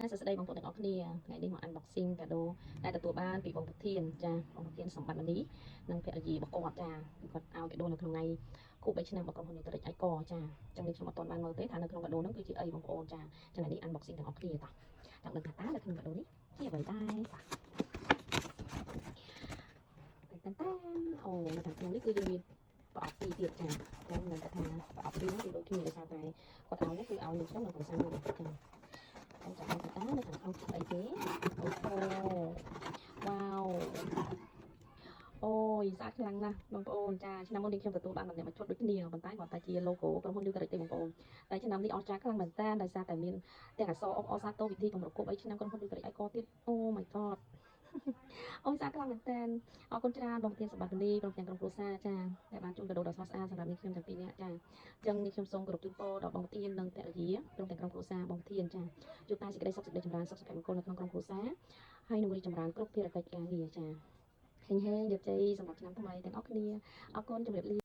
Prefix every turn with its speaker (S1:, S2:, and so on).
S1: សួស្តីបងប្អូនទាំងអស់គ្នាថ្ងៃនេះមក unboxing កាដូដែលទទួលបានពីបងប្រធានចាបងប្រធានសម្បត្តិមនីនិងភរិយារបស់គាត់ចាគាត់ឲ្យកាដូនៅក្នុងថ្ងៃគូ3ឆ្នាំរបស់ក្រុមហ៊ុន Nutrix ឯកចាចឹងនេះខ្ញុំអត់ទាន់បានមើលទេថានៅក្នុងកាដូហ្នឹងគឺជាអីបងប្អូនចាចឹងនេះ unboxing ទាំងអស់គ្នាតោះចង់ដឹងថាតើនៅក្នុងកាដូនេះជាអ្វីដែរតាអូនៅខាងក្នុងនេះគឺយើងមានប្រអប់ពីរទៀតចាខ្ញុំនឹងថាប្រអប់ពីរហ្នឹងគឺដូចគ្នាដោយសារតែគាត់ឲ្យគឺឲ្យនឹងខ្ញុំនិងគ្រួសារមួយចាខ្ញុំចាំថាតើនៅខាងក្នុងអីទេអូវ៉ាវអូយស្អាតខ្លាំងណាស់បងប្អូនចាឆ្នាំមុននេះខ្ញុំទទួលបានម្នាក់មួយឈុតដូចគ្នាប៉ុន្តែគាត់តែជា logo ក្រុមហ៊ុន Nutrix ទេបងប្អូនតែឆ្នាំនេះអស្ចារ្យខ្លាំងមែនតើដោយសារតែមានទាំងអក្សរអបអរសាទរវិធីគម្រប់គប់អីឆ្នាំក្រុមហ៊ុន Nutrix ឯកទៀតអូ my god អូយស្អាតខ្លាំងមែនតើអរគុណច្រើនបងប្រធានសម្បត្តិនីព្រមទាំងក្រុមគ្រួសារចាដែលបានជូនកាដូដ៏ស្រស់ស្អាតសម្រាប់នេះខ្ញុំទាំងពីរនាក់ចាអញ្ចឹងនេះខ្ញុំសូមគោរពជូនពរដល់បងប្រធាននិងភរិយាព្រមទាំងក្រុមគ្រួសារបងប្រធានចាជួបតែសេចក្តីសុខសេចក្តីចម្រើនសុខសុភមង្គលនៅក្នុងក្រុមគ្រួសារហើយនឹងរីកចម្រើនគ្រប់ភារកិច្ចការងារចាហេងហេងរៀបជ័យសម្រាប់ឆ្នាំថ្មីទាំងអស់គ្នាអរគុណជម្រាបលា